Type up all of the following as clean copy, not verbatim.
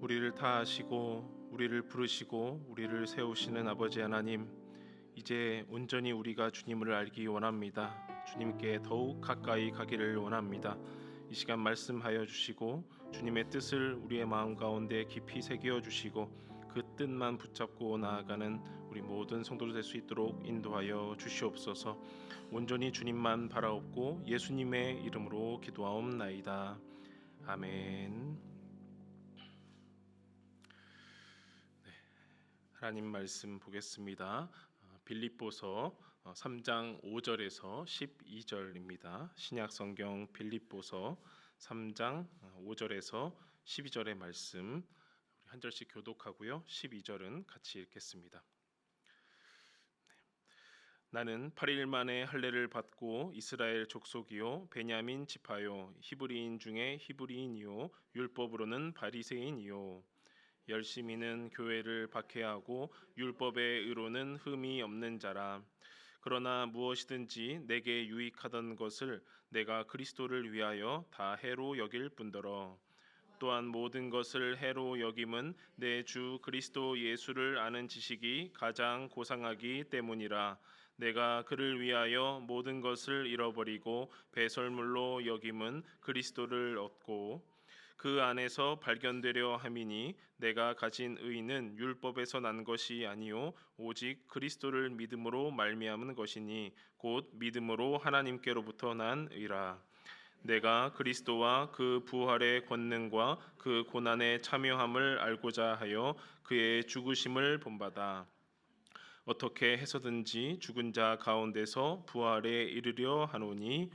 우리를 다하시고 우리를 부르시고 우리를 세우시는 아버지 하나님, 이제 온전히 우리가 주님을 알기 원합니다. 주님께 더욱 가까이 가기를 원합니다. 이 시간 말씀하여 주시고 주님의 뜻을 우리의 마음 가운데 깊이 새겨 주시고 그 뜻만 붙잡고 나아가는 우리 모든 성도들 될 수 있도록 인도하여 주시옵소서. 온전히 주님만 바라옵고 예수님의 이름으로 기도하옵나이다. 아멘. 하나님 말씀 보겠습니다. 빌립보서 3장 5절에서 12절입니다. 신약 성경 빌립보서 3장 5절에서 12절의 말씀 우리 한 절씩 교독하고요. 12절은 같이 읽겠습니다. 나는 8일 만에 할례를 받고 이스라엘 족속이요 베냐민 지파요 히브리인 중에 히브리인이요 율법으로는 바리새인이요 열심히는 교회를 박해하고 율법의 의로는 흠이 없는 자라. 그러나 무엇이든지 내게 유익하던 것을 내가 그리스도를 위하여 다 해로 여길 뿐더러 또한 모든 것을 해로 여김은 내 주 그리스도 예수를 아는 지식이 가장 고상하기 때문이라. 내가 그를 위하여 모든 것을 잃어버리고 배설물로 여김은 그리스도를 얻고 그 안에서 발견되려 함이니 내가 가진 의는 율법에서 난 것이 아니요 오직 그리스도를 믿음으로 말미암은 것이니 곧 믿음으로 하나님께로부터 난 의라. 내가 그리스도와 그 부활의 권능과 그 고난의 참여함을 알고자 하여 그의 죽으심을 본받아 어떻게 해서든지 죽은 자 가운데서 부활에 이르려 하노니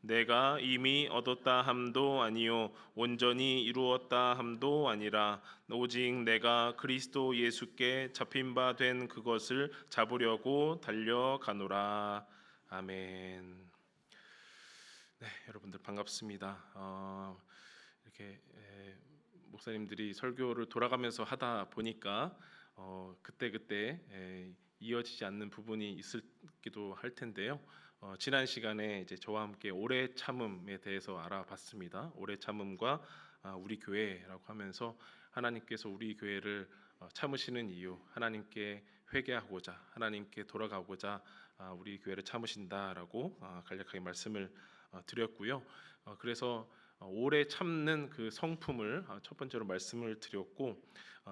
내가 이미 얻었다 함도 아니요 온전히 이루었다 함도 아니라 오직 내가 그리스도 예수께 잡힌 바 된 그것을 잡으려고 달려가노라. 아멘. 네, 여러분들 반갑습니다. 이렇게 목사님들이 설교를 돌아가면서 하다 보니까 그때 이어지지 않는 부분이 있기도 할 텐데요. 지난 시간에 이제 저와 함께 오래 참음에 대해서 알아봤습니다. 오래 참음과 우리 교회라고 하면서 하나님께서 우리 교회를 참으시는 이유, 하나님께 회개하고자, 하나님께 돌아가고자 우리 교회를 참으신다라고 간략하게 말씀을 드렸고요. 그래서 오래 참는 그 성품을 첫 번째로 말씀을 드렸고,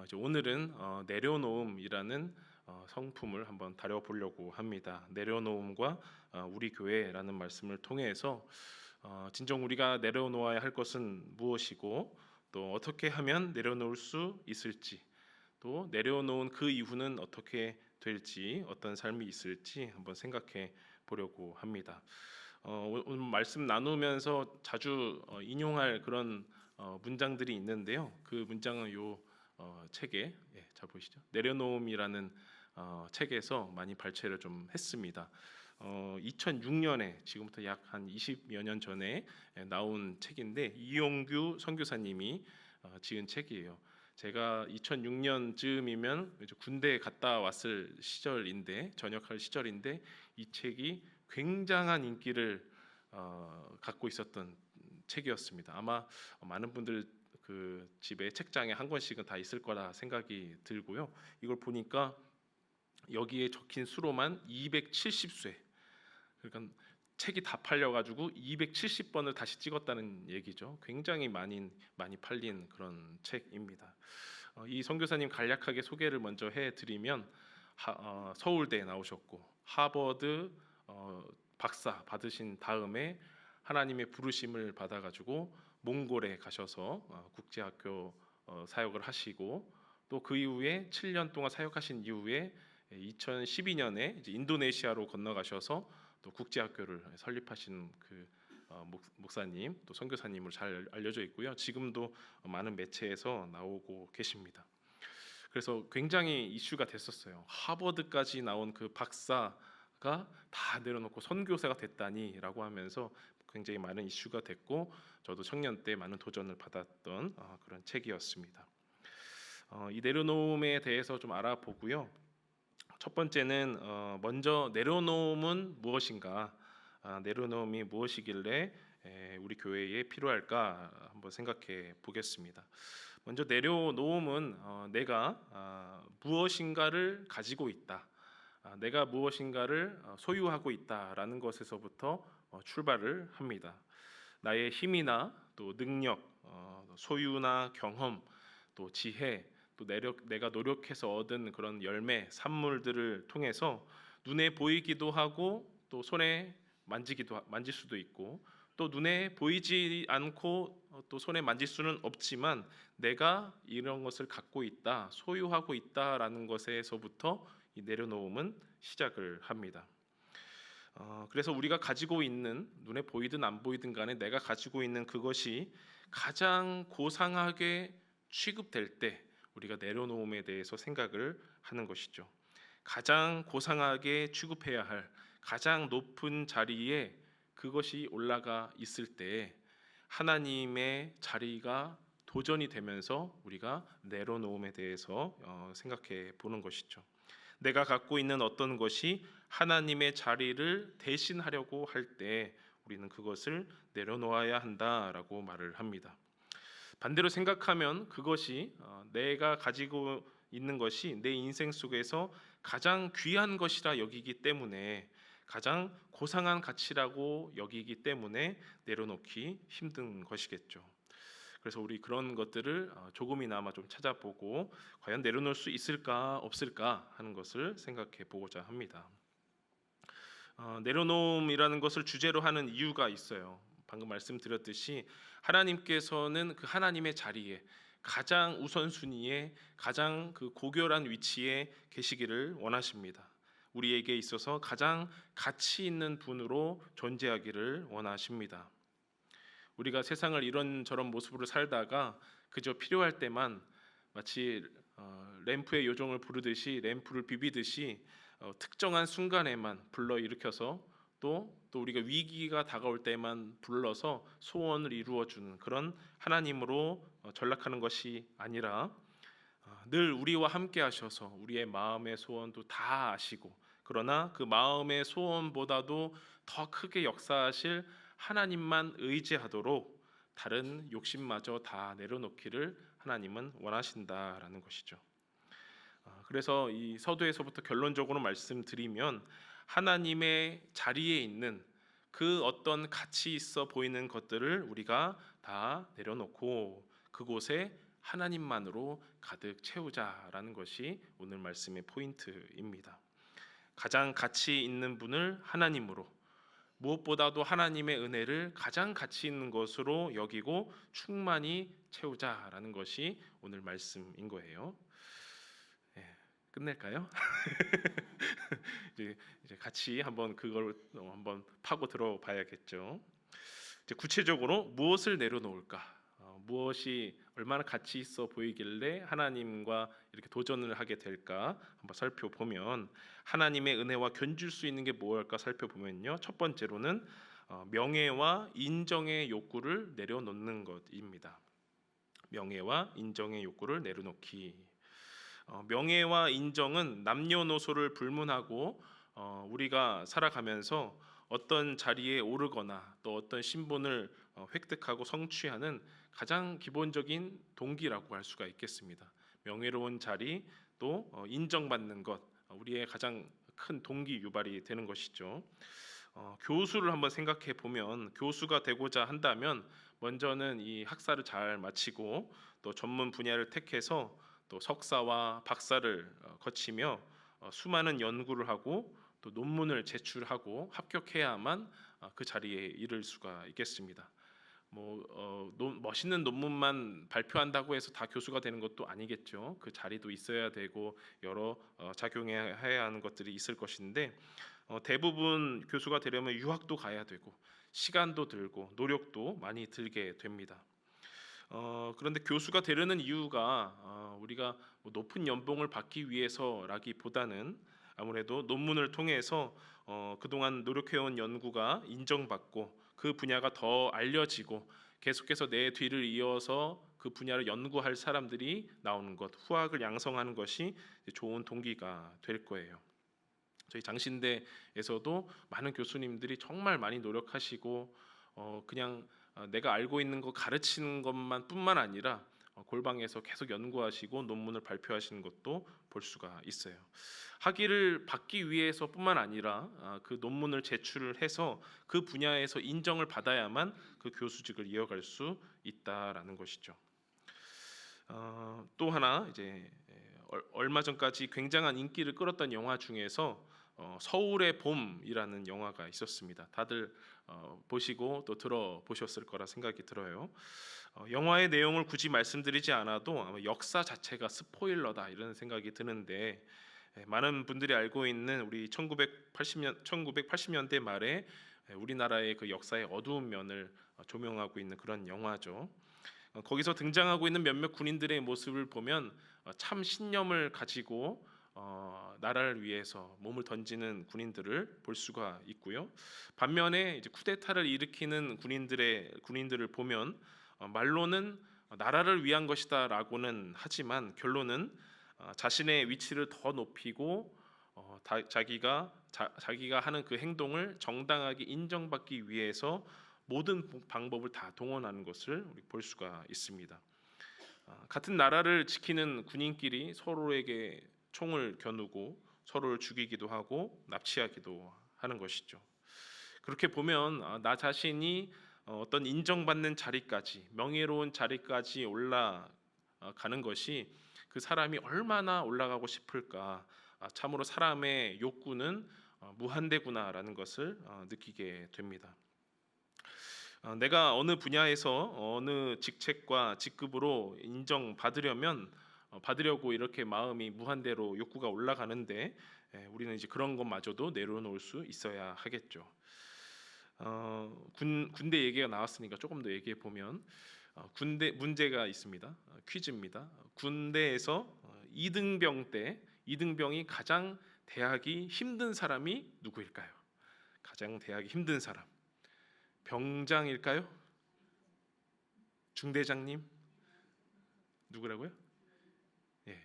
이제 오늘은 내려놓음이라는 성품을 한번 다뤄보려고 합니다. 내려놓음과 우리 교회라는 말씀을 통해서 진정 우리가 내려놓아야 할 것은 무엇이고 또 어떻게 하면 내려놓을 수 있을지, 또 내려놓은 그 이후는 어떻게 될지, 어떤 삶이 있을지 한번 생각해 보려고 합니다. 오늘 말씀 나누면서 자주 인용할 그런 문장들이 있는데요. 그 문장은 요 책에 잘 보이시죠? 내려놓음이라는 책에서 많이 발췌를 좀 했습니다. 2006년에 지금부터 약 한 20여 년 전에 나온 책인데 이용규 선교사님이 지은 책이에요. 제가 2006년쯤이면 이제 군대에 갔다 왔을 시절인데, 전역할 시절인데 이 책이 굉장한 인기를 갖고 있었던 책이었습니다. 아마 많은 분들 그 집에 책장에 한 권씩은 다 있을 거라 생각이 들고요. 이걸 보니까 여기에 적힌 수로만 270쇄, 그러니까 책이 다 팔려가지고 270번을 다시 찍었다는 얘기죠. 굉장히 많이 팔린 그런 책입니다. 이 선교사님 간략하게 소개를 먼저 해드리면 서울대에 나오셨고 하버드 박사 받으신 다음에 하나님의 부르심을 받아가지고 몽골에 가셔서 국제학교 사역을 하시고 또 그 이후에 7년 동안 사역하신 이후에 2012년에 이제 인도네시아로 건너가셔서 또 국제학교를 설립하신 그 목사님 또 선교사님으로 잘 알려져 있고요. 지금도 많은 매체에서 나오고 계십니다. 그래서 굉장히 이슈가 됐었어요. 하버드까지 나온 그 박사가 다 내려놓고 선교사가 됐다니라고 하면서 굉장히 많은 이슈가 됐고, 저도 청년 때 많은 도전을 받았던 그런 책이었습니다. 이 내려놓음에 대해서 좀 알아보고요. 첫 번째는 먼저 내려놓음은 무엇인가, 내려놓음이 무엇이길래 우리 교회에 필요할까 한번 생각해 보겠습니다. 먼저 내려놓음은 내가 무엇인가를 가지고 있다, 내가 무엇인가를 소유하고 있다라는 것에서부터 출발을 합니다. 나의 힘이나 또 능력, 소유나 경험, 또 지혜, 또 내가 노력해서 얻은 그런 열매, 산물들을 통해서 눈에 보이기도 하고 또 손에 만질 수도 있고, 또 눈에 보이지 않고 또 손에 만질 수는 없지만 내가 이런 것을 갖고 있다, 소유하고 있다라는 것에서부터 이 내려놓음은 시작을 합니다. 그래서 우리가 가지고 있는, 눈에 보이든 안 보이든 간에 내가 가지고 있는 그것이 가장 고상하게 취급될 때 우리가 내려놓음에 대해서 생각을 하는 것이죠. 가장 고상하게 취급해야 할 가장 높은 자리에 그것이 올라가 있을 때 하나님의 자리가 도전이 되면서 우리가 내려놓음에 대해서 생각해 보는 것이죠. 내가 갖고 있는 어떤 것이 하나님의 자리를 대신하려고 할 때 우리는 그것을 내려놓아야 한다라고 말을 합니다. 반대로 생각하면 그것이 내가 가지고 있는 것이 내 인생 속에서 가장 귀한 것이라 여기기 때문에, 가장 고상한 가치라고 여기기 때문에 내려놓기 힘든 것이겠죠. 그래서 우리 그런 것들을 조금이나마 좀 찾아보고 과연 내려놓을 수 있을까 없을까 하는 것을 생각해 보고자 합니다. 내려놓음이라는 것을 주제로 하는 이유가 있어요. 방금 말씀드렸듯이 하나님께서는 그 하나님의 자리에 가장 우선순위에 가장 그 고결한 위치에 계시기를 원하십니다. 우리에게 있어서 가장 가치 있는 분으로 존재하기를 원하십니다. 우리가 세상을 이런저런 모습으로 살다가 그저 필요할 때만 마치 램프의 요정을 부르듯이, 램프를 비비듯이 특정한 순간에만 불러일으켜서 또 우리가 위기가 다가올 때만 불러서 소원을 이루어주는 그런 하나님으로 전락하는 것이 아니라 늘 우리와 함께 하셔서 우리의 마음의 소원도 다 아시고, 그러나 그 마음의 소원보다도 더 크게 역사하실 하나님만 의지하도록 다른 욕심마저 다 내려놓기를 하나님은 원하신다라는 것이죠. 그래서 이 서두에서부터 결론적으로 말씀드리면 하나님의 자리에 있는 그 어떤 가치 있어 보이는 것들을 우리가 다 내려놓고 그곳에 하나님만으로 가득 채우자라는 것이 오늘 말씀의 포인트입니다. 가장 가치 있는 분을 하나님으로, 무엇보다도 하나님의 은혜를 가장 가치 있는 것으로 여기고 충만히 채우자라는 것이 오늘 말씀인 거예요. 끝낼까요? 이제 같이 한번 그걸 한번 파고 들어봐야겠죠. 이제 구체적으로 무엇을 내려놓을까? 무엇이 얼마나 가치 있어 보이길래 하나님과 이렇게 도전을 하게 될까? 한번 살펴보면 하나님의 은혜와 견줄 수 있는 게 무엇일까 살펴보면요. 첫 번째로는 명예와 인정의 욕구를 내려놓는 것입니다. 명예와 인정의 욕구를 내려놓기. 명예와 인정은 남녀노소를 불문하고 우리가 살아가면서 어떤 자리에 오르거나 또 어떤 신분을 획득하고 성취하는 가장 기본적인 동기라고 할 수가 있겠습니다. 명예로운 자리, 또 인정받는 것, 우리의 가장 큰 동기 유발이 되는 것이죠. 교수를 한번 생각해 보면, 교수가 되고자 한다면 먼저는 이 학사를 잘 마치고 또 전문 분야를 택해서 또 석사와 박사를 거치며 수많은 연구를 하고 또 논문을 제출하고 합격해야만 그 자리에 이를 수가 있겠습니다. 멋있는 논문만 발표한다고 해서 다 교수가 되는 것도 아니겠죠. 그 자리도 있어야 되고 여러 작용해야 하는 것들이 있을 것인데, 대부분 교수가 되려면 유학도 가야 되고 시간도 들고 노력도 많이 들게 됩니다. 그런데 교수가 되려는 이유가 우리가 높은 연봉을 받기 위해서라기보다는 아무래도 논문을 통해서 그동안 노력해온 연구가 인정받고 그 분야가 더 알려지고 계속해서 내 뒤를 이어서 그 분야를 연구할 사람들이 나오는 것, 후학을 양성하는 것이 좋은 동기가 될 거예요. 저희 장신대에서도 많은 교수님들이 정말 많이 노력하시고 그냥 내가 알고 있는 거 가르치는 것만 뿐만 아니라 골방에서 계속 연구하시고 논문을 발표하시는 것도 볼 수가 있어요. 학위를 받기 위해서뿐만 아니라 그 논문을 제출을 해서 그 분야에서 인정을 받아야만 그 교수직을 이어갈 수 있다라는 것이죠. 또 하나 이제 얼마 전까지 굉장한 인기를 끌었던 영화 중에서 서울의 봄이라는 영화가 있었습니다. 다들 보시고 또 들어보셨을 거라 생각이 들어요. 영화의 내용을 굳이 말씀드리지 않아도 아마 역사 자체가 스포일러다 이런 생각이 드는데, 많은 분들이 알고 있는 우리 1980년대 말에 우리나라의 그 역사의 어두운 면을 조명하고 있는 그런 영화죠. 거기서 등장하고 있는 몇몇 군인들의 모습을 보면 참 신념을 가지고 나라를 위해서 몸을 던지는 군인들을 볼 수가 있고요. 반면에 이제 쿠데타를 일으키는 군인들을 보면 말로는 나라를 위한 것이다라고는 하지만 결론은 자신의 위치를 더 높이고 자기가 하는 그 행동을 정당하게 인정받기 위해서 모든 방법을 다 동원하는 것을 우리 볼 수가 있습니다. 같은 나라를 지키는 군인끼리 서로에게 총을 겨누고 서로를 죽이기도 하고 납치하기도 하는 것이죠. 그렇게 보면 나 자신이 어떤 인정받는 자리까지, 명예로운 자리까지 올라가는 것이 그 사람이 얼마나 올라가고 싶을까, 참으로 사람의 욕구는 무한대구나라는 것을 느끼게 됩니다. 내가 어느 분야에서 어느 직책과 직급으로 받으려고 이렇게 마음이 무한대로 욕구가 올라가는데, 우리는 이제 그런 것마저도 내려놓을 수 있어야 하겠죠. 군대 얘기가 나왔으니까 조금 더 얘기해 보면, 군대 문제가 있습니다. 퀴즈입니다. 군대에서 이등병이 가장 대하기 힘든 사람이 누구일까요? 가장 대하기 힘든 사람. 병장일까요? 중대장님? 누구라고요? 예.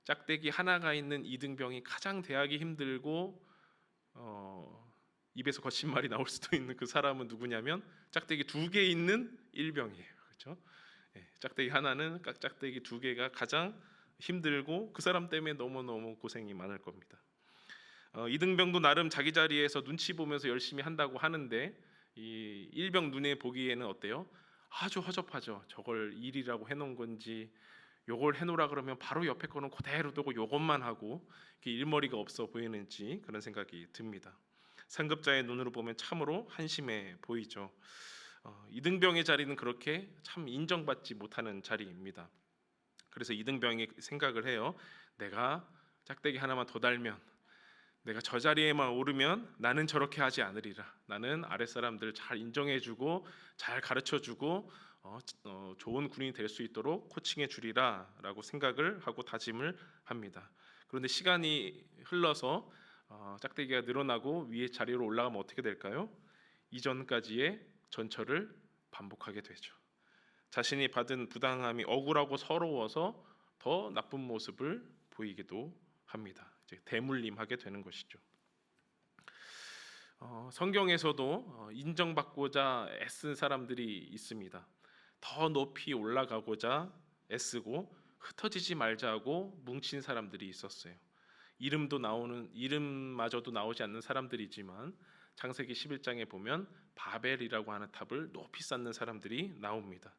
짝대기 하나가 있는 이등병이 가장 대하기 힘들고 입에서 거친 말이 나올 수도 있는 그 사람은 누구냐면 짝대기 2개 있는 일병이에요. 그렇죠? 예. 짝대기 하나는 짝대기 2개가 가장 힘들고 그 사람 때문에 너무너무 고생이 많을 겁니다. 이등병도 나름 자기 자리에서 눈치 보면서 열심히 한다고 하는데, 이 일병 눈에 보기에는 어때요? 아주 허접하죠. 저걸 일이라고 해놓은 건지, 요걸 해놓으라 그러면 바로 옆에 거는 그대로 두고 요것만 하고 이렇게 일머리가 없어 보이는지 그런 생각이 듭니다. 상급자의 눈으로 보면 참으로 한심해 보이죠. 이등병의 자리는 그렇게 참 인정받지 못하는 자리입니다. 그래서 이등병이 생각을 해요. 내가 짝대기 하나만 더 달면, 내가 저 자리에만 오르면 나는 저렇게 하지 않으리라. 나는 아랫사람들 잘 인정해주고 잘 가르쳐주고 좋은 군인이 될 수 있도록 코칭해 주리라 라고 생각을 하고 다짐을 합니다. 그런데 시간이 흘러서 짝대기가 늘어나고 위에 자리로 올라가면 어떻게 될까요? 이전까지의 전철을 반복하게 되죠. 자신이 받은 부당함이 억울하고 서러워서 더 나쁜 모습을 보이기도 합니다. 이제 대물림하게 되는 것이죠. 성경에서도 인정받고자 애쓴 사람들이 있습니다. 더 높이 올라가고자 애쓰고 흩어지지 말자고 뭉친 사람들이 있었어요. 이름마저도 나오지 않는 사람들이지만 창세기 11장에 보면 바벨이라고 하는 탑을 높이 쌓는 사람들이 나옵니다.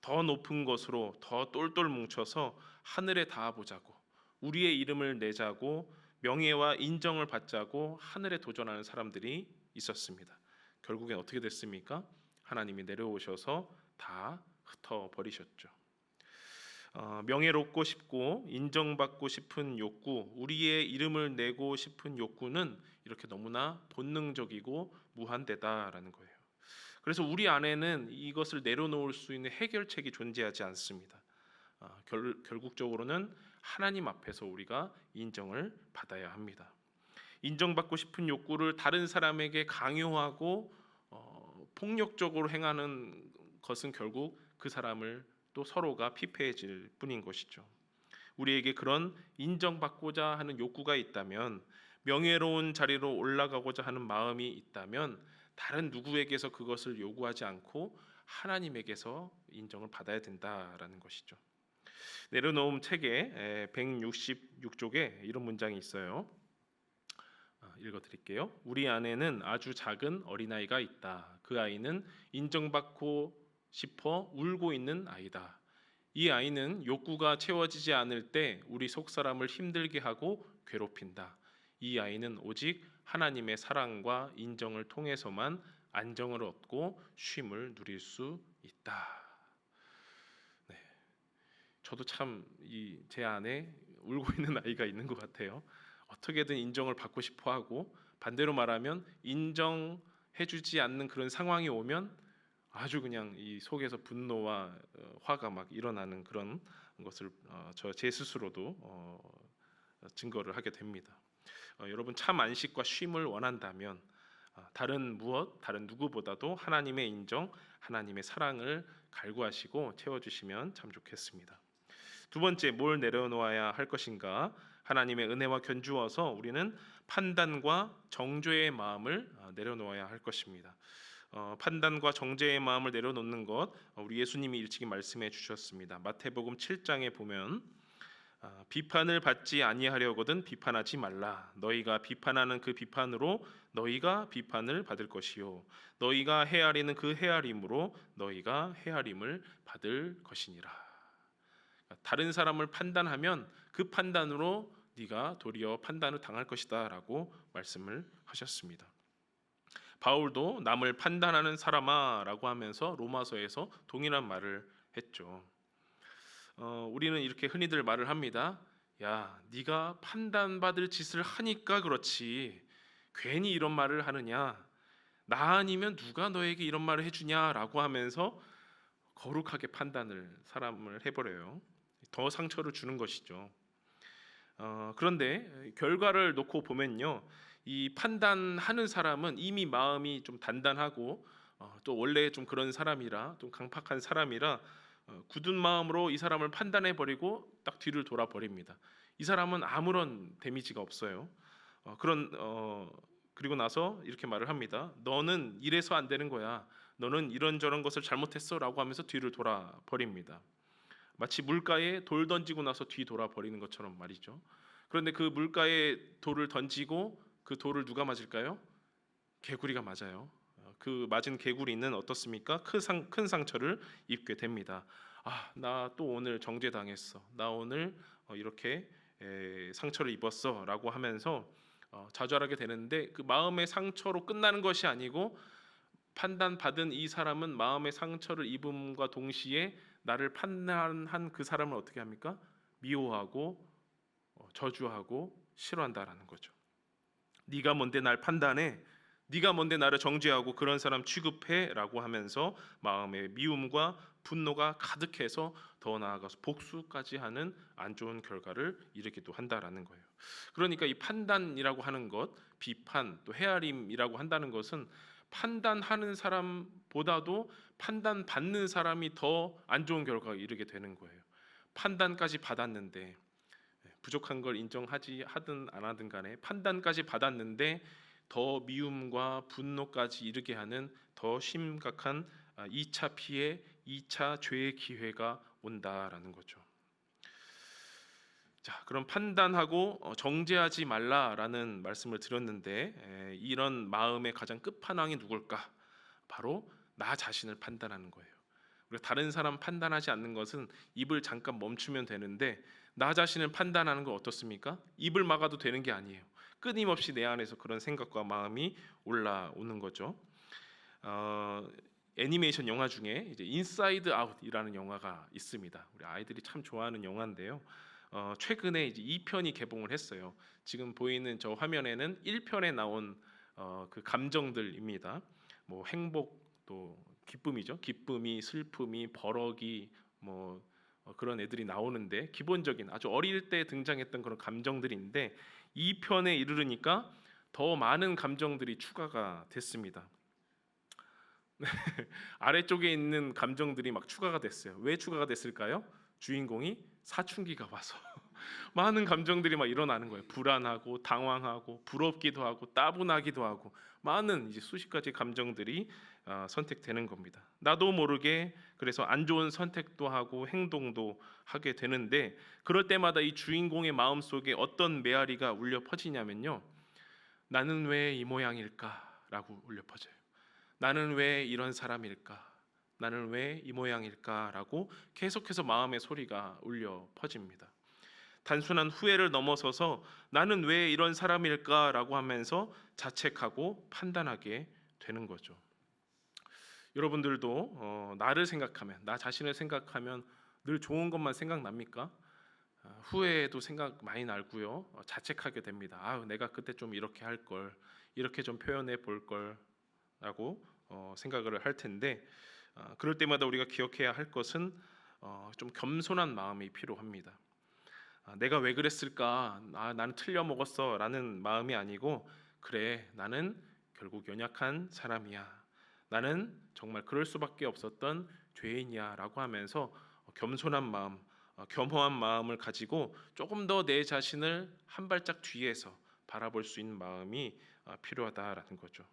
더 높은 것으로 더 똘똘 뭉쳐서 하늘에 닿아보자고, 우리의 이름을 내자고, 명예와 인정을 받자고 하늘에 도전하는 사람들이 있었습니다. 결국엔 어떻게 됐습니까? 하나님이 내려오셔서 다 흩어버리셨죠. 명예롭고 싶고 인정받고 싶은 욕구, 우리의 이름을 내고 싶은 욕구는 이렇게 너무나 본능적이고 무한대다라는 거예요. 그래서 우리 안에는 이것을 내려놓을 수 있는 해결책이 존재하지 않습니다. 결국적으로는 하나님 앞에서 우리가 인정을 받아야 합니다. 인정받고 싶은 욕구를 다른 사람에게 강요하고 폭력적으로 행하는 것은 결국 그 사람을 또 서로가 피폐해질 뿐인 것이죠. 우리에게 그런 인정받고자 하는 욕구가 있다면, 명예로운 자리로 올라가고자 하는 마음이 있다면 다른 누구에게서 그것을 요구하지 않고 하나님에게서 인정을 받아야 된다라는 것이죠. 내려놓음 책에 166쪽에 이런 문장이 있어요. 읽어드릴게요. 우리 안에는 아주 작은 어린아이가 있다. 그 아이는 인정받고 싶어 울고 있는 아이다. 이 아이는 욕구가 채워지지 않을 때 우리 속사람을 힘들게 하고 괴롭힌다. 이 아이는 오직 하나님의 사랑과 인정을 통해서만 안정을 얻고 쉼을 누릴 수 있다. 네, 저도 참 제 안에 울고 있는 아이가 있는 것 같아요. 어떻게든 인정을 받고 싶어하고, 반대로 말하면 인정해주지 않는 그런 상황이 오면 아주 그냥 이 속에서 분노와 화가 막 일어나는 그런 것을 제 스스로도 증거를 하게 됩니다. 여러분 참 안식과 쉼을 원한다면 다른 누구보다도 하나님의 인정, 하나님의 사랑을 갈구하시고 채워주시면 참 좋겠습니다. 두 번째, 뭘 내려놓아야 할 것인가? 하나님의 은혜와 견주어서 우리는 판단과 정죄의 마음을 내려놓아야 할 것입니다. 판단과 정죄의 마음을 내려놓는 것, 우리 예수님이 일찍이 말씀해 주셨습니다. 마태복음 7장에 보면 비판을 받지 아니하려거든 비판하지 말라. 너희가 비판하는 그 비판으로 너희가 비판을 받을 것이요 너희가 헤아리는 그 헤아림으로 너희가 헤아림을 받을 것이니라. 다른 사람을 판단하면 그 판단으로 네가 도리어 판단을 당할 것이다라고 말씀을 하셨습니다. 바울도 남을 판단하는 사람아라고 하면서 로마서에서 동일한 말을 했죠. 우리는 이렇게 흔히들 말을 합니다. 야, 네가 판단받을 짓을 하니까 그렇지. 괜히 이런 말을 하느냐? 나 아니면 누가 너에게 이런 말을 해주냐라고 하면서 거룩하게 사람을 해버려요. 더 상처를 주는 것이죠. 그런데 결과를 놓고 보면요, 이 판단하는 사람은 이미 마음이 좀 단단하고 또 원래 좀 그런 사람이라, 좀 강팍한 사람이라 굳은 마음으로 이 사람을 판단해 버리고 딱 뒤를 돌아 버립니다. 이 사람은 아무런 데미지가 없어요. 그리고 나서 이렇게 말을 합니다. 너는 이래서 안 되는 거야. 너는 이런저런 것을 잘못했어라고 하면서 뒤를 돌아 버립니다. 마치 물가에 돌 던지고 나서 뒤 돌아 버리는 것처럼 말이죠. 그런데 그 물가에 돌을 던지고 그 돌을 누가 맞을까요? 개구리가 맞아요. 그 맞은 개구리는 어떻습니까? 큰 상처를 입게 됩니다. 나 또 오늘 정죄당했어. 나 오늘 이렇게 상처를 입었어라고 하면서 좌절하게 되는데, 그 마음의 상처로 끝나는 것이 아니고 판단받은 이 사람은 마음의 상처를 입음과 동시에 나를 판단한 그 사람을 어떻게 합니까? 미워하고 저주하고 싫어한다라는 거죠. 네가 뭔데 날 판단해? 네가 뭔데 나를 정죄하고 그런 사람 취급해?라고 하면서 마음의 미움과 분노가 가득해서 더 나아가서 복수까지 하는 안 좋은 결과를 이르기도 한다라는 거예요. 그러니까 이 판단이라고 하는 것, 비판, 또 헤아림이라고 한다는 것은 판단하는 사람보다도 판단받는 사람이 더 안 좋은 결과가 이르게 되는 거예요. 판단까지 받았는데, 부족한 걸 하든 안 하든 간에 판단까지 받았는데 더 미움과 분노까지 이르게 하는 더 심각한 2차 피해, 2차 죄의 기회가 온다라는 거죠. 자, 그럼 판단하고 정죄하지 말라라는 말씀을 드렸는데, 이런 마음의 가장 끝판왕이 누굴까? 바로 나 자신을 판단하는 거예요. 우리가 다른 사람 판단하지 않는 것은 입을 잠깐 멈추면 되는데, 나 자신을 판단하는 건 어떻습니까? 입을 막아도 되는 게 아니에요. 끊임없이 내 안에서 그런 생각과 마음이 올라오는 거죠. 애니메이션 영화 중에 이제 인사이드 아웃이라는 영화가 있습니다. 우리 아이들이 참 좋아하는 영화인데요. 최근에 이제 2편이 개봉을 했어요. 지금 보이는 저 화면에는 1편에 나온 그 감정들입니다. 뭐 행복, 또 기쁨이죠. 기쁨이, 슬픔이, 버럭이, 뭐 그런 애들이 나오는데, 기본적인 아주 어릴 때 등장했던 그런 감정들인데 2편에 이르르니까 더 많은 감정들이 추가가 됐습니다. 아래쪽에 있는 감정들이 막 추가가 됐어요. 왜 추가가 됐을까요? 주인공이 사춘기가 와서 많은 감정들이 막 일어나는 거예요. 불안하고 당황하고 부럽기도 하고 따분하기도 하고 많은 이제 수십 가지 감정들이 선택되는 겁니다. 나도 모르게 그래서 안 좋은 선택도 하고 행동도 하게 되는데 그럴 때마다 이 주인공의 마음 속에 어떤 메아리가 울려 퍼지냐면요. 나는 왜 이 모양일까라고 울려 퍼져요. 나는 왜 이런 사람일까? 나는 왜 이 모양일까라고 계속해서 마음의 소리가 울려 퍼집니다. 단순한 후회를 넘어서서 나는 왜 이런 사람일까라고 하면서 자책하고 판단하게 되는 거죠. 여러분들도 나를 생각하면, 나 자신을 생각하면 늘 좋은 것만 생각납니까? 후회도 생각 많이 나고요. 자책하게 됩니다. 내가 그때 좀 이렇게 할 걸, 이렇게 좀 표현해 볼 걸라고 생각을 할 텐데 그럴 때마다 우리가 기억해야 할 것은 좀 겸손한 마음이 필요합니다. 내가 왜 그랬을까? 나는 틀려 먹었어라는 마음이 아니고 그래, 나는 결국 연약한 사람이야. 나는 정말 그럴 수밖에 없었던 죄인이야라고 하면서 겸손한 마음, 겸허한 마음을 가지고 조금 더 내 자신을 한 발짝 뒤에서 바라볼 수 있는 마음이 필요하다라는 거죠.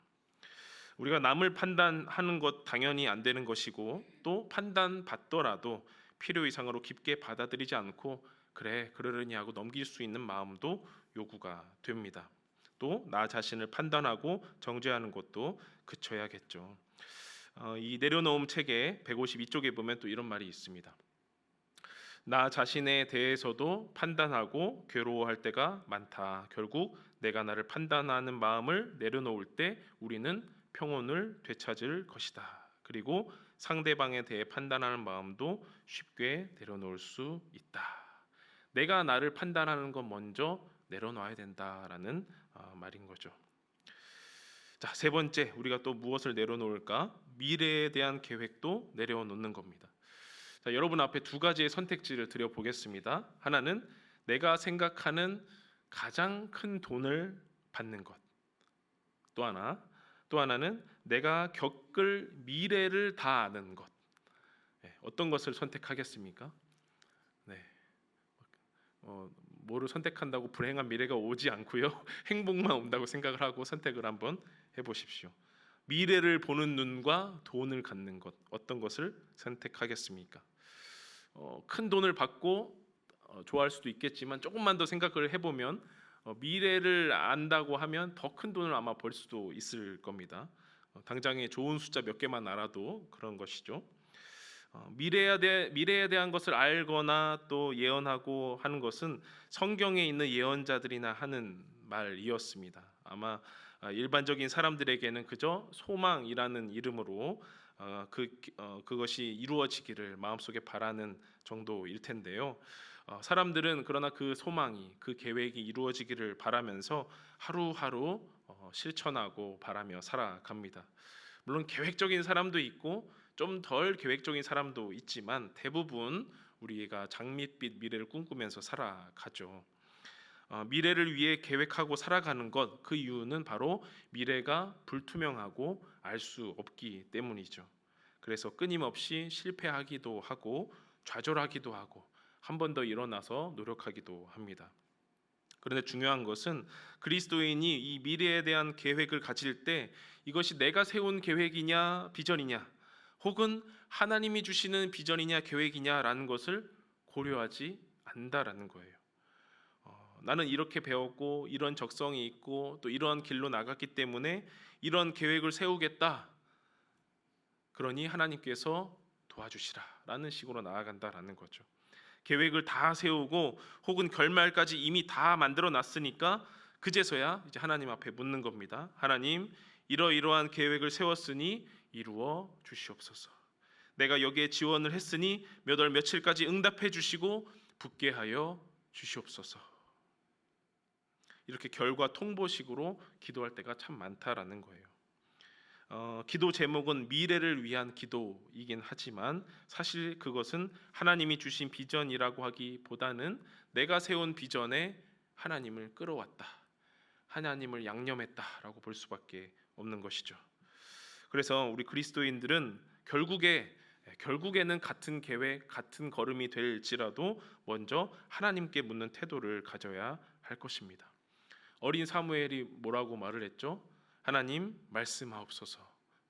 우리가 남을 판단하는 것 당연히 안 되는 것이고 또 판단받더라도 필요 이상으로 깊게 받아들이지 않고 그래 그러려니 하고 넘길 수 있는 마음도 요구가 됩니다. 또 나 자신을 판단하고 정죄하는 것도 그쳐야겠죠. 이 내려놓음 책의 152쪽에 보면 또 이런 말이 있습니다. 나 자신에 대해서도 판단하고 괴로워할 때가 많다. 결국 내가 나를 판단하는 마음을 내려놓을 때 우리는 평온을 되찾을 것이다. 그리고 상대방에 대해 판단하는 마음도 쉽게 내려놓을 수 있다. 내가 나를 판단하는 것 먼저 내려놔야 된다라는 말인 거죠. 자, 세 번째 우리가 또 무엇을 내려놓을까? 미래에 대한 계획도 내려놓는 겁니다. 자, 여러분 앞에 두 가지의 선택지를 드려보겠습니다. 하나는 내가 생각하는 가장 큰 돈을 받는 것. 또 하나는 내가 겪을 미래를 다 아는 것. 어떤 것을 선택하겠습니까? 네. 뭐를 선택한다고 불행한 미래가 오지 않고요. 행복만 온다고 생각을 하고 선택을 한번 해보십시오. 미래를 보는 눈과 돈을 갖는 것, 어떤 것을 선택하겠습니까? 큰 돈을 받고 좋아할 수도 있겠지만 조금만 더 생각을 해보면 미래를 안다고 하면 더 큰 돈을 아마 벌 수도 있을 겁니다. 당장에 좋은 숫자 몇 개만 알아도 그런 것이죠. 미래에 대한 것을 알거나 또 예언하고 하는 것은 성경에 있는 예언자들이나 하는 말이었습니다. 아마 일반적인 사람들에게는 그저 소망이라는 이름으로 그것이 이루어지기를 마음속에 바라는 정도일 텐데요. 사람들은 그러나 그 소망이 그 계획이 이루어지기를 바라면서 하루하루 실천하고 바라며 살아갑니다. 물론 계획적인 사람도 있고 좀 덜 계획적인 사람도 있지만 대부분 우리가 장밋빛 미래를 꿈꾸면서 살아가죠. 미래를 위해 계획하고 살아가는 것, 그 이유는 바로 미래가 불투명하고 알 수 없기 때문이죠. 그래서 끊임없이 실패하기도 하고 좌절하기도 하고 한 번 더 일어나서 노력하기도 합니다. 그런데 중요한 것은 그리스도인이 이 미래에 대한 계획을 가질 때 이것이 내가 세운 계획이냐 비전이냐 혹은 하나님이 주시는 비전이냐 계획이냐라는 것을 고려하지 않는다라는 거예요. 나는 이렇게 배웠고 이런 적성이 있고 또 이러한 길로 나갔기 때문에 이런 계획을 세우겠다. 그러니 하나님께서 도와주시라라는 식으로 나아간다라는 거죠. 계획을 다 세우고 혹은 결말까지 이미 다 만들어 놨으니까 그제서야 이제 하나님 앞에 묻는 겁니다. 하나님, 이러이러한 계획을 세웠으니 이루어 주시옵소서. 내가 여기에 지원을 했으니 몇 월 며칠까지 응답해 주시고 붙게 하여 주시옵소서. 이렇게 결과 통보식으로 기도할 때가 참 많다라는 거예요. 기도 제목은 미래를 위한 기도이긴 하지만 사실 그것은 하나님이 주신 비전이라고 하기보다는 내가 세운 비전에 하나님을 끌어왔다, 하나님을 양념했다라고 볼 수밖에 없는 것이죠. 그래서 우리 그리스도인들은 결국에 결국에는 같은 계획, 같은 걸음이 될지라도 먼저 하나님께 묻는 태도를 가져야 할 것입니다. 어린 사무엘이 뭐라고 말을 했죠? 하나님 말씀하옵소서,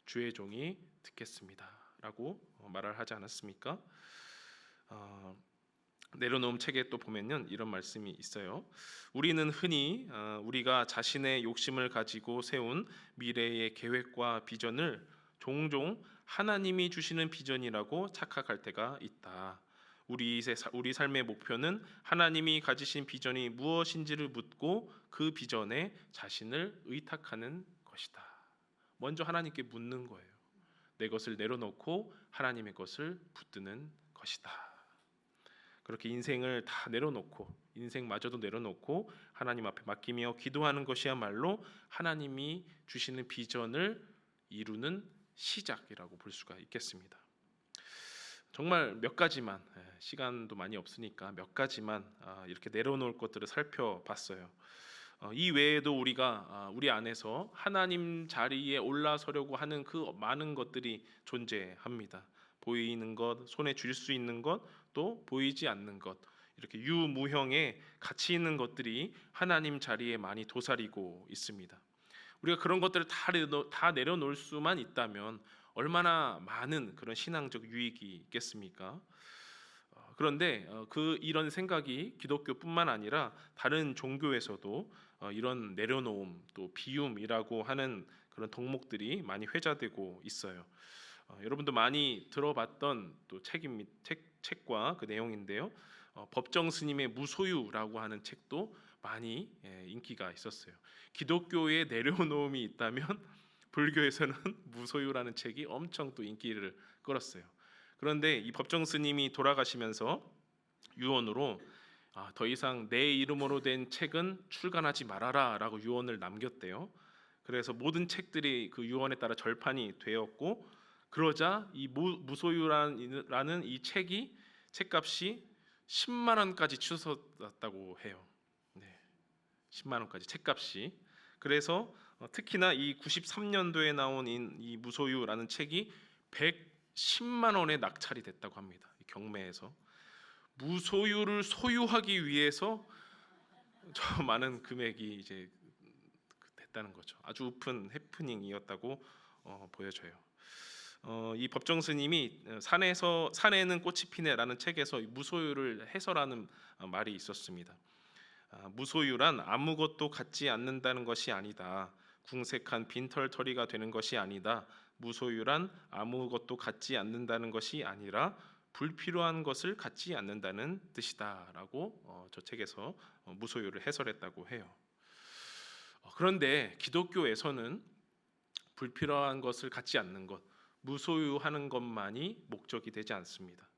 주의 종이 듣겠습니다 라고 말을 하지 않았습니까? 내려놓음 책에 또 보면은 이런 말씀이 있어요. 우리는 흔히 우리가 자신의 욕심을 가지고 세운 미래의 계획과 비전을 종종 하나님이 주시는 비전이라고 착각할 때가 있다. 우리 삶의 목표는 하나님이 가지신 비전이 무엇인지를 묻고 그 비전에 자신을 의탁하는 것이다. 먼저 하나님께 묻는 거예요. 내 것을 내려놓고 하나님의 것을 붙드는 것이다. 그렇게 인생을 다 내려놓고, 인생마저도 내려놓고 하나님 앞에 맡기며 기도하는 것이야말로 하나님이 주시는 비전을 이루는 시작이라고 볼 수가 있겠습니다. 정말 몇 가지만, 시간도 많이 없으니까 몇 가지만 이렇게 내려놓을 것들을 살펴봤어요. 이 외에도 우리가 우리 안에서 하나님 자리에 올라서려고 하는 그 많은 것들이 존재합니다. 보이는 것, 손에 쥘 수 있는 것, 또 보이지 않는 것, 이렇게 유무형의 가치 있는 것들이 하나님 자리에 많이 도사리고 있습니다. 우리가 그런 것들을 다 내려놓을 수만 있다면 얼마나 많은 그런 신앙적 유익이 있겠습니까? 그런데 이런 생각이 기독교뿐만 아니라 다른 종교에서도 이런 내려놓음, 또 비움이라고 하는 그런 덕목들이 많이 회자되고 있어요. 여러분도 많이 들어봤던 또 책과 그 내용인데요. 법정 스님의 무소유라고 하는 책도 많이 인기가 있었어요. 기독교에 내려놓음이 있다면 불교에서는 무소유라는 책이 엄청 또 인기를 끌었어요. 그런데 이 법정 스님이 돌아가시면서 유언으로 더 이상 내 이름으로 된 책은 출간하지 말아라라고 유언을 남겼대요. 그래서 모든 책들이 그 유언에 따라 절판이 되었고, 그러자 이 무소유라는 이 책이 책값이 10만 원까지 치솟았다고 해요. 네, 10만 원까지 책값이. 그래서 특히나 이 93년도에 나온 이 무소유라는 책이 110만 원에 낙찰이 됐다고 합니다. 경매에서 무소유를 소유하기 위해서 저 많은 금액이 이제 됐다는 거죠. 아주 오픈 해프닝이었다고 보여져요. 이 법정 스님이 산에는 꽃이 피네라는 책에서 무소유를 해설하는 말이 있었습니다. 무소유란 아무것도 갖지 않는다는 것이 아니다. 궁색한 빈털터리가 되는 것이 아니다. 무소유란 아무것도 갖지 않는다는 것이 아니라 불필요한 것을 갖지 않는다는 뜻이다라고 저 책에서 무소유를 해설했다고 해요. 그런데 기독교에서는 불필요한 것을 갖지 않는 것, 무소유하는 것만이 목적이 되지 않습니다.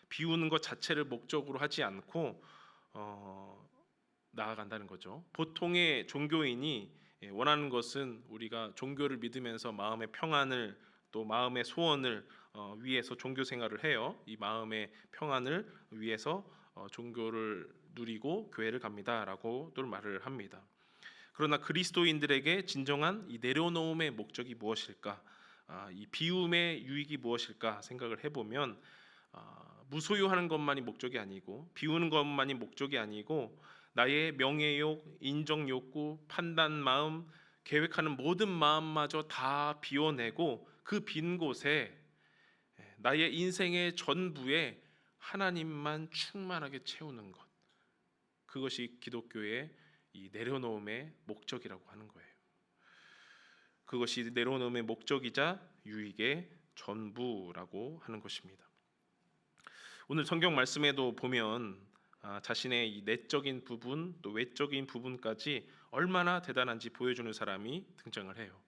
비우는 것 자체를 목적으로 하지 않고 나아간다는 거죠. 보통의 종교인이 원하는 것은 우리가 종교를 믿으면서 마음의 평안을, 또 마음의 소원을 위해서 종교 생활을 해요. 이 마음의 평안을 위해서 종교를 누리고 교회를 갑니다라고 또 말을 합니다. 그러나 그리스도인들에게 진정한 이 내려놓음의 목적이 무엇일까? 이 비움의 유익이 무엇일까 생각을 해보면 무소유하는 것만이 목적이 아니고, 비우는 것만이 목적이 아니고, 나의 명예욕, 인정욕구, 판단 마음, 계획하는 모든 마음마저 다 비워내고 그 빈 곳에 나의 인생의 전부에 하나님만 충만하게 채우는 것, 그것이 기독교의 이 내려놓음의 목적이라고 하는 거예요. 그것이 내려놓음의 목적이자 유익의 전부라고 하는 것입니다. 오늘 성경 말씀에도 보면 자신의 이 내적인 부분, 또 외적인 부분까지 얼마나 대단한지 보여주는 사람이 등장을 해요.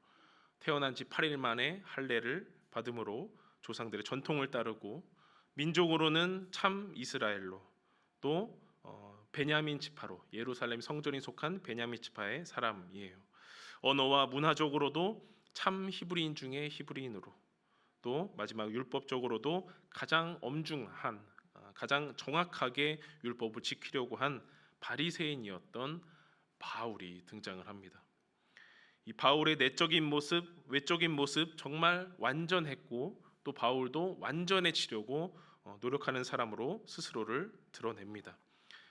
태어난 지 8일 만에 할례를 받음으로 조상들의 전통을 따르고, 민족으로는 참 이스라엘로, 또 베냐민 지파로, 예루살렘 성전이 속한 베냐민 지파의 사람이에요. 언어와 문화적으로도 참 히브리인 중에 히브리인으로, 또 마지막 율법적으로도 가장 엄중한, 가장 정확하게 율법을 지키려고 한 바리새인이었던 바울이 등장을 합니다. 이 바울의 내적인 모습, 외적인 모습 정말 완전했고, 또 바울도 완전해지려고 노력하는 사람으로 스스로를 드러냅니다.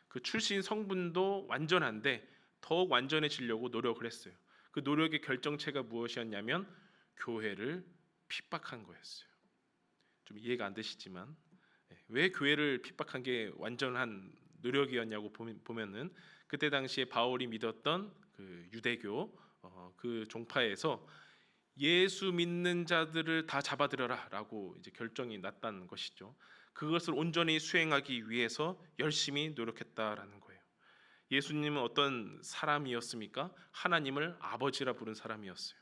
그 출신 성분도 완전한데 더욱 완전해지려고 노력을 했어요. 그 노력의 결정체가 무엇이었냐면 교회를 핍박한 거였어요. 좀 이해가 안 되시지만 왜 교회를 핍박한 게 완전한 노력이었냐고 보면은 그때 당시에 바울이 믿었던 그 유대교 그 종파에서 예수 믿는 자들을 다 잡아들여라라고 이제 결정이 났다는 것이죠. 그것을 온전히 수행하기 위해서 열심히 노력했다라는 거예요. 예수님은 어떤 사람이었습니까? 하나님을 아버지라 부른 사람이었어요.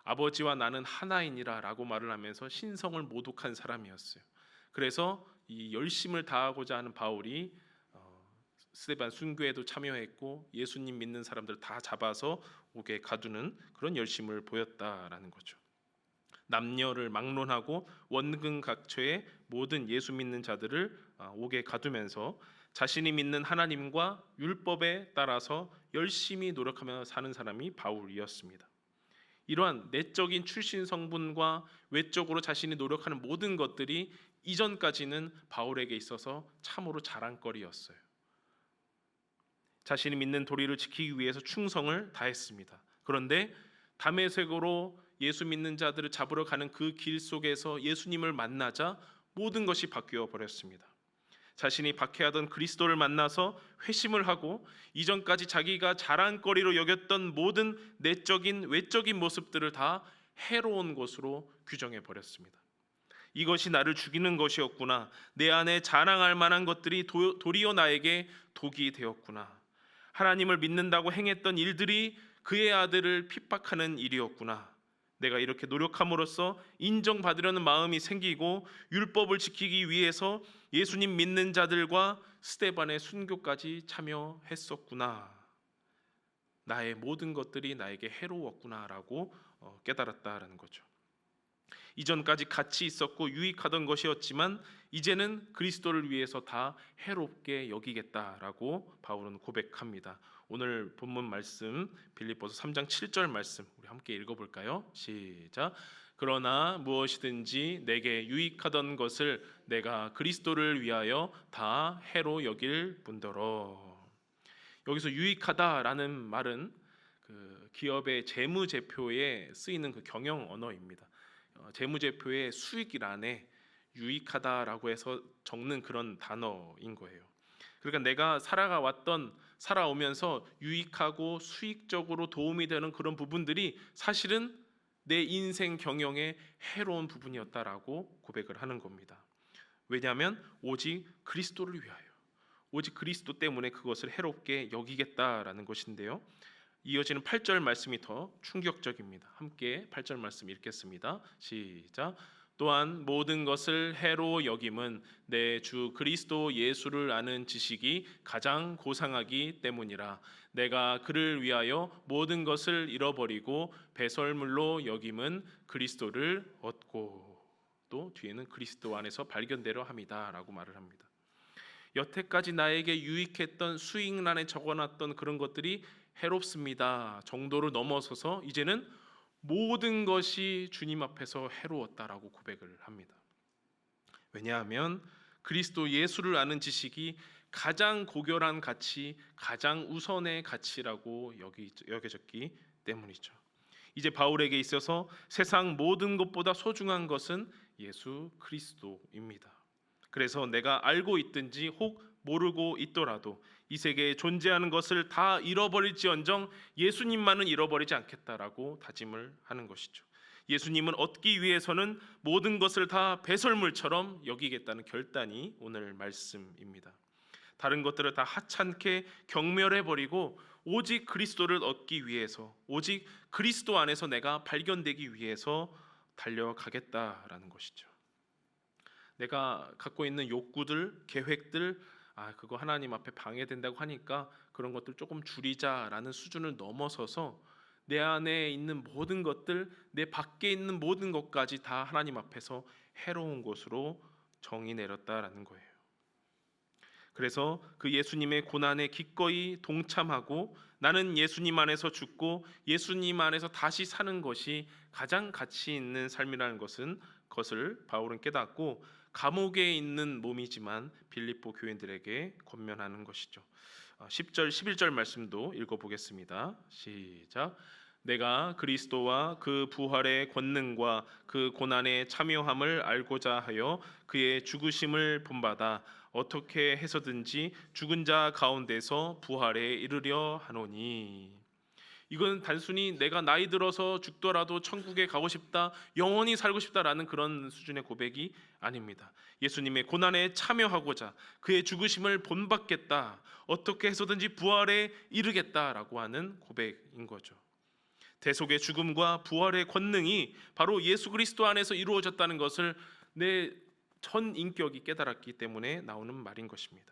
아버지와 나는 하나이니라라고 말을 하면서 신성을 모독한 사람이었어요. 그래서 이 열심을 다하고자 하는 바울이 스데반 순교에도 참여했고 예수님 믿는 사람들 다 잡아서 옥에 가두는 그런 열심을 보였다라는 거죠. 남녀를 막론하고 원근각처의 모든 예수 믿는 자들을 옥에 가두면서 자신이 믿는 하나님과 율법에 따라서 열심히 노력하며 사는 사람이 바울이었습니다. 이러한 내적인 출신 성분과 외적으로 자신이 노력하는 모든 것들이 이전까지는 바울에게 있어서 참으로 자랑거리였어요. 자신이 믿는 도리를 지키기 위해서 충성을 다했습니다. 그런데 다메섹으로 예수 믿는 자들을 잡으러 가는 그 길 속에서 예수님을 만나자 모든 것이 바뀌어 버렸습니다. 자신이 박해하던 그리스도를 만나서 회심을 하고 이전까지 자기가 자랑거리로 여겼던 모든 내적인 외적인 모습들을 다 해로운 것으로 규정해 버렸습니다. 이것이 나를 죽이는 것이었구나. 내 안에 자랑할 만한 것들이 도리어 나에게 독이 되었구나. 하나님을 믿는다고 행했던 일들이 그의 아들을 핍박하는 일이었구나. 내가 이렇게 노력함으로써 인정받으려는 마음이 생기고 율법을 지키기 위해서 예수님 믿는 자들과 스데반의 순교까지 참여했었구나. 나의 모든 것들이 나에게 해로웠구나라고 깨달았다라는 거죠. 이전까지 같이 있었고 유익하던 것이었지만 이제는 그리스도를 위해서 다 해롭게 여기겠다라고 바울은 고백합니다. 오늘 본문 말씀 빌립보서 3장 7절 말씀 우리 함께 읽어볼까요? 시작. 그러나 무엇이든지 내게 유익하던 것을 내가 그리스도를 위하여 다 해로 여길 뿐더러. 여기서 유익하다라는 말은 그 기업의 재무제표에 쓰이는 그 경영 언어입니다. 재무제표의 수익란에 유익하다라고 해서 적는 그런 단어인 거예요. 그러니까 내가 살아오면서 유익하고 수익적으로 도움이 되는 그런 부분들이 사실은 내 인생 경영에 해로운 부분이었다라고 고백을 하는 겁니다. 왜냐하면 오직 그리스도를 위하여, 오직 그리스도 때문에 그것을 해롭게 여기겠다라는 것인데요. 이어지는 8절 말씀이 더 충격적입니다. 함께 8절 말씀 읽겠습니다. 시작. 또한 모든 것을 해로 여김은 내 주 그리스도 예수를 아는 지식이 가장 고상하기 때문이라. 내가 그를 위하여 모든 것을 잃어버리고 배설물로 여김은 그리스도를 얻고, 또 뒤에는 그리스도 안에서 발견되려 함이다라고 말을 합니다. 여태까지 나에게 유익했던 수익란에 적어놨던 그런 것들이 해롭습니다 정도를 넘어서서 이제는 모든 것이 주님 앞에서 해로웠다라고 고백을 합니다. 왜냐하면 그리스도 예수를 아는 지식이 가장 고결한 가치, 가장 우선의 가치라고 여겨졌기 때문이죠. 이제 바울에게 있어서 세상 모든 것보다 소중한 것은 예수 그리스도입니다. 그래서 내가 알고 있든지 혹 모르고 있더라도 이 세계에 존재하는 것을 다 잃어버릴지언정 예수님만은 잃어버리지 않겠다라고 다짐을 하는 것이죠. 예수님은 얻기 위해서는 모든 것을 다 배설물처럼 여기겠다는 결단이 오늘 말씀입니다. 다른 것들을 다 하찮게 경멸해버리고 오직 그리스도를 얻기 위해서, 오직 그리스도 안에서 내가 발견되기 위해서 달려가겠다라는 것이죠. 내가 갖고 있는 욕구들, 계획들, 그거 하나님 앞에 방해된다고 하니까 그런 것들 조금 줄이자라는 수준을 넘어서서 내 안에 있는 모든 것들, 내 밖에 있는 모든 것까지 다 하나님 앞에서 해로운 것으로 정의 내렸다라는 거예요. 그래서 그 예수님의 고난에 기꺼이 동참하고 나는 예수님 안에서 죽고 예수님 안에서 다시 사는 것이 가장 가치 있는 삶이라는 것은 것을 바울은 깨닫고 감옥에 있는 몸이지만 빌립보 교인들에게 권면하는 것이죠. 10절 11절 말씀도 읽어보겠습니다. 시작. 내가 그리스도와 그 부활의 권능과 그 고난의 참여함을 알고자 하여 그의 죽으심을 본받아 어떻게 해서든지 죽은 자 가운데서 부활에 이르려 하노니. 이건 단순히 내가 나이 들어서 죽더라도 천국에 가고 싶다, 영원히 살고 싶다라는 그런 수준의 고백이 아닙니다. 예수님의 고난에 참여하고자 그의 죽으심을 본받겠다, 어떻게 해서든지 부활에 이르겠다라고 하는 고백인 거죠. 대속의 죽음과 부활의 권능이 바로 예수 그리스도 안에서 이루어졌다는 것을 내 전 인격이 깨달았기 때문에 나오는 말인 것입니다.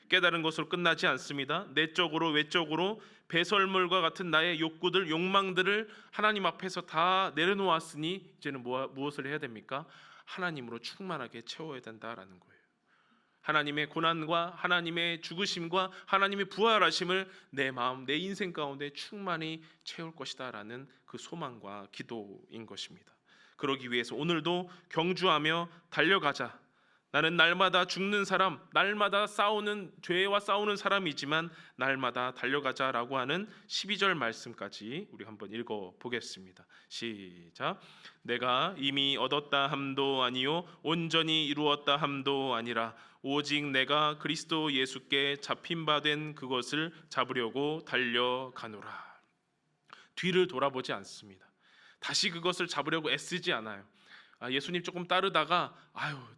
깨달은 것으로 끝나지 않습니다. 내적으로 외적으로 배설물과 같은 나의 욕구들, 욕망들을 하나님 앞에서 다 내려놓았으니 이제는 무엇을 해야 됩니까? 하나님으로 충만하게 채워야 된다라는 거예요. 하나님의 고난과 하나님의 죽으심과 하나님의 부활하심을 내 마음, 내 인생 가운데 충만히 채울 것이다라는 그 소망과 기도인 것입니다. 그러기 위해서 오늘도 경주하며 달려가자. 나는 날마다 죽는 사람, 날마다 죄와 싸우는 사람이지만 날마다 달려가자라고 하는 12절 말씀까지 우리 한번 읽어보겠습니다. 시작. 내가 이미 얻었다 함도 아니요 온전히 이루었다 함도 아니라 오직 내가 그리스도 예수께 잡힌 바 된 그것을 잡으려고 달려가노라. 뒤를 돌아보지 않습니다. 다시 그것을 잡으려고 애쓰지 않아요. 예수님 조금 따르다가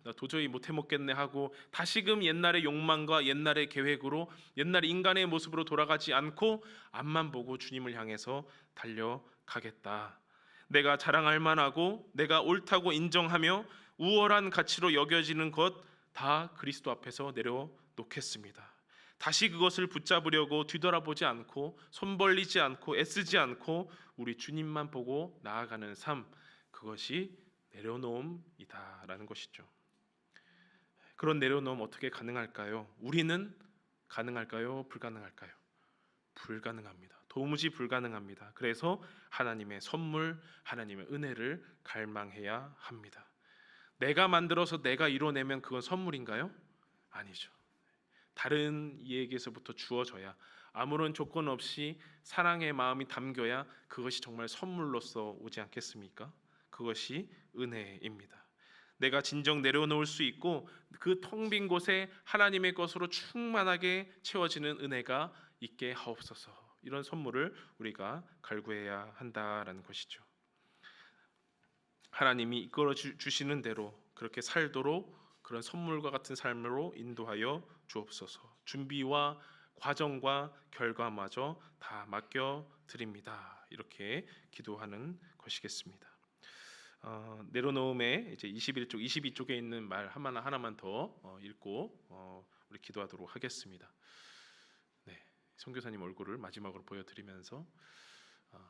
나 도저히 못 해먹겠네 하고 다시금 옛날의 욕망과 옛날의 계획으로 옛날 인간의 모습으로 돌아가지 않고 앞만 보고 주님을 향해서 달려가겠다. 내가 자랑할 만하고 내가 옳다고 인정하며 우월한 가치로 여겨지는 것 다 그리스도 앞에서 내려놓겠습니다. 다시 그것을 붙잡으려고 뒤돌아보지 않고 손 벌리지 않고 애쓰지 않고 우리 주님만 보고 나아가는 삶, 그것이 내려놓음이다라는 것이죠. 그런 내려놓음 어떻게 가능할까요? 우리는 가능할까요? 불가능할까요? 불가능합니다. 도무지 불가능합니다. 그래서 하나님의 선물, 하나님의 은혜를 갈망해야 합니다. 내가 만들어서 내가 이뤄내면 그건 선물인가요? 아니죠. 다른 이에게서부터 주어져야, 아무런 조건 없이 사랑의 마음이 담겨야 그것이 정말 선물로서 오지 않겠습니까? 그것이 은혜입니다. 내가 진정 내려놓을 수 있고 그 텅 빈 곳에 하나님의 것으로 충만하게 채워지는 은혜가 있게 하옵소서. 이런 선물을 우리가 갈구해야 한다라는 것이죠. 하나님이 이끌어 주시는 대로 그렇게 살도록 그런 선물과 같은 삶으로 인도하여 주옵소서. 준비와 과정과 결과마저 다 맡겨 드립니다. 이렇게 기도하는 것이겠습니다. 내려놓음의 이제 21쪽, 22쪽에 있는 말 하나만 더 읽고 우리 기도하도록 하겠습니다. 네, 선교사님 얼굴을 마지막으로 보여드리면서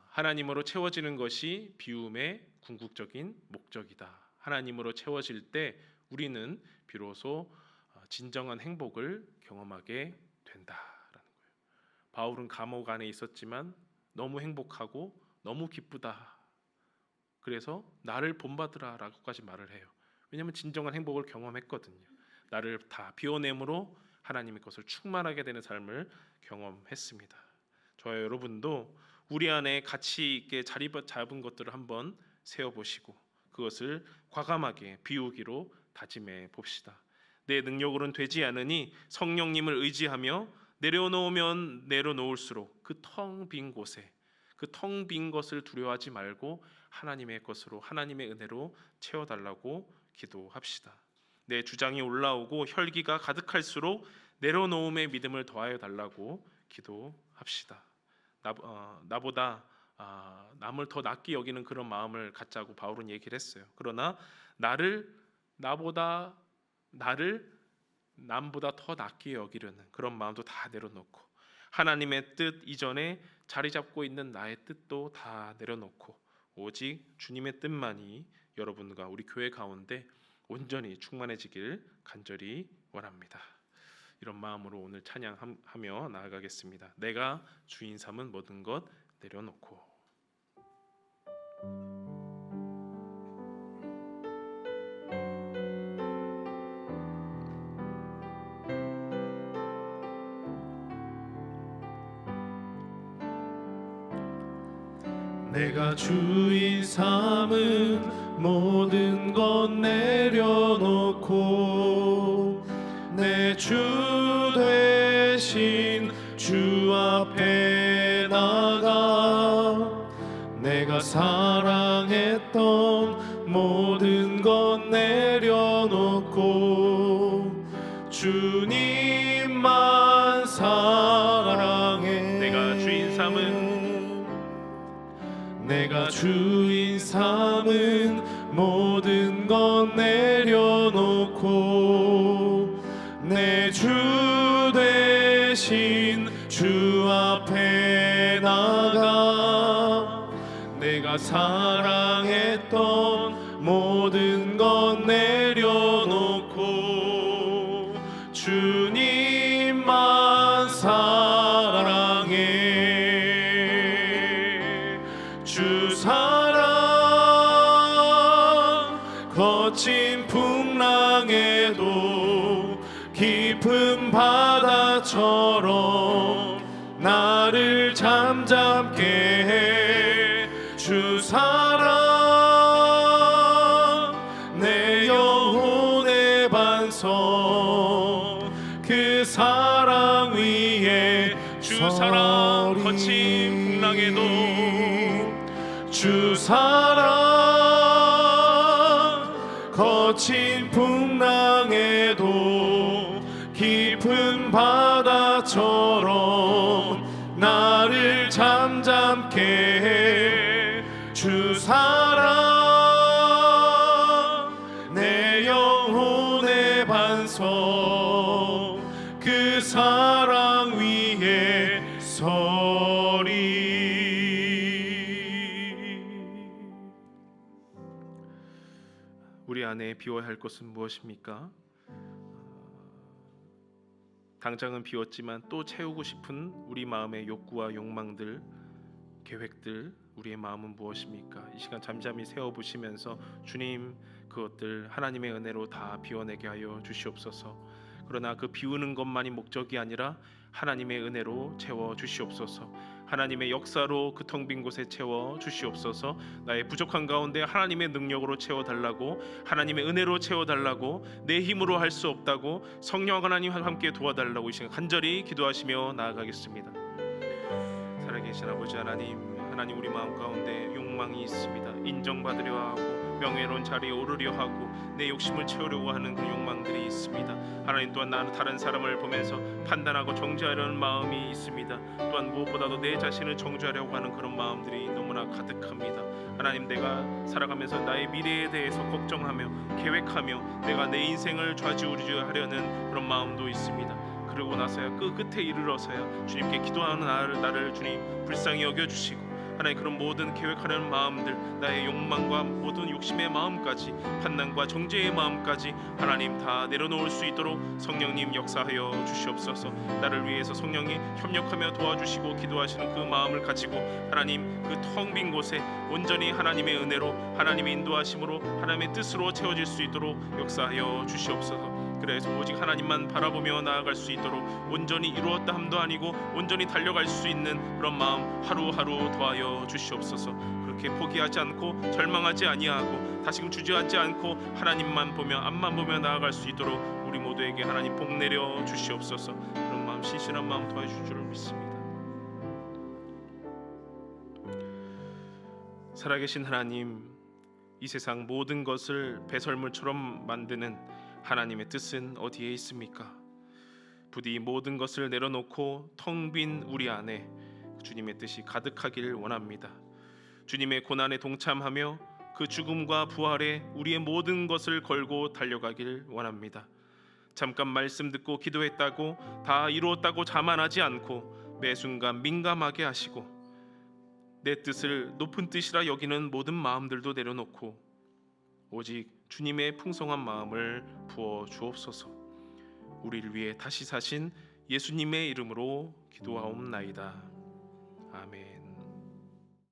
하나님으로 채워지는 것이 비움의 궁극적인 목적이다. 하나님으로 채워질 때 우리는 비로소 진정한 행복을 경험하게 된다라는 거예요. 바울은 감옥 안에 있었지만 너무 행복하고 너무 기쁘다. 그래서 나를 본받으라라고까지 말을 해요. 왜냐하면 진정한 행복을 경험했거든요. 나를 다 비워냄으로 하나님의 것을 충만하게 되는 삶을 경험했습니다. 저와 여러분도 우리 안에 가치 있게 자리 잡은 것들을 한번 세어보시고 그것을 과감하게 비우기로 다짐해 봅시다. 내 능력으로는 되지 않으니 성령님을 의지하며 내려놓으면 내려놓을수록 그 텅 빈 곳에, 그 텅 빈 것을 두려워하지 말고 하나님의 것으로, 하나님의 은혜로 채워달라고 기도합시다. 내 주장이 올라오고 혈기가 가득할수록 내려놓음의 믿음을 더하여 달라고 기도합시다. 나보다 남을 더 낫게 여기는 그런 마음을 갖자고 바울은 얘기를 했어요. 그러나 남보다 더 낫게 여기려는 그런 마음도 다 내려놓고 하나님의 뜻 이전에 자리 잡고 있는 나의 뜻도 다 내려놓고 오직 주님의 뜻만이 여러분과 우리 교회 가운데 온전히 충만해지길 간절히 원합니다. 이런 마음으로 오늘 찬양하며 나아가겠습니다. 내가 주인 삼은 모든 것 내려놓고. 내가 주인 삼은 모든 것 내려놓고 내 주 되신 주 앞에 나가 내가 사랑했던 모든 것 내려놓고 주님만 사랑해. 내가 주인 삼은 모든 것 내려놓고 내 주 되신 주 앞에 나가 내가 사랑했던 모든 것 내려놓고 주님만 사랑해. 주 사랑 거친 풍랑에도 깊은 바다처럼 나를 잠잠게 해. 주 사랑 내 영혼의 반석 그 사랑 위에 주 사랑 거친 풍랑에도 주 사랑 거친 풍랑에도 깊은 바다처럼 나를 잠잠게 해. 주 사랑 내 영혼의 반석 그 사랑 위에 서리. 우리 안에 비워야 할 것은 무엇입니까? 당장은 비웠지만 또 채우고 싶은 우리 마음의 욕구와 욕망들, 계획들, 우리의 마음은 무엇입니까? 이 시간 잠잠히 세워보시면서 주님, 그것들 하나님의 은혜로 다 비워내게 하여 주시옵소서. 그러나 그 비우는 것만이 목적이 아니라 하나님의 은혜로 채워 주시옵소서. 하나님의 역사로 그 텅 빈 곳에 채워 주시옵소서. 나의 부족한 가운데 하나님의 능력으로 채워달라고, 하나님의 은혜로 채워달라고, 내 힘으로 할 수 없다고 성령 하나님과 함께 도와달라고 이 시간 간절히 기도하시며 나아가겠습니다. 살아계신 아버지 하나님, 하나님 우리 마음 가운데 욕망이 있습니다. 인정받으려 하고 명예로운 자리에 오르려 하고 내 욕심을 채우려고 하는 그 욕망들이 있습니다. 하나님 또한 나는 다른 사람을 보면서 판단하고 정죄하려는 마음이 있습니다. 또한 무엇보다도 내 자신을 정죄하려고 하는 그런 마음들이 너무나 가득합니다. 하나님, 내가 살아가면서 나의 미래에 대해서 걱정하며 계획하며 내가 내 인생을 좌지우지하려는 그런 마음도 있습니다. 그러고 나서야 그 끝에 이르러서야 주님께 기도하는 나를 주님 불쌍히 여겨주시고 하나님 그런 모든 계획하려는 마음들, 나의 욕망과 모든 욕심의 마음까지, 판단과 정죄의 마음까지 하나님 다 내려놓을 수 있도록 성령님 역사하여 주시옵소서. 나를 위해서 성령이 협력하며 도와주시고 기도하시는 그 마음을 가지고 하나님 그 텅 빈 곳에 온전히 하나님의 은혜로, 하나님의 인도하심으로, 하나님의 뜻으로 채워질 수 있도록 역사하여 주시옵소서. 그래서 오직 하나님만 바라보며 나아갈 수 있도록 온전히 이루었다 함도 아니고 온전히 달려갈 수 있는 그런 마음 하루하루 더하여 주시옵소서. 그렇게 포기하지 않고 절망하지 아니하고 다시금 주저하지 않고 하나님만 보며 앞만 보며 나아갈 수 있도록 우리 모두에게 하나님 복 내려 주시옵소서. 그런 마음, 신실한 마음 더해줄 줄을 믿습니다. 살아계신 하나님, 이 세상 모든 것을 배설물처럼 만드는 하나님의 뜻은 어디에 있습니까? 부디 모든 것을 내려놓고 텅 빈 우리 안에 주님의 뜻이 가득하길 원합니다. 주님의 고난에 동참하며 그 죽음과 부활에 우리의 모든 것을 걸고 달려가길 원합니다. 잠깐 말씀 듣고 기도했다고 다 이루었다고 자만하지 않고 매 순간 민감하게 하시고 내 뜻을 높은 뜻이라 여기는 모든 마음들도 내려놓고 오직 주님의 풍성한 마음을 부어 주옵소서. 우리를 위해 다시 사신 예수님의 이름으로 기도하옵나이다. 아멘.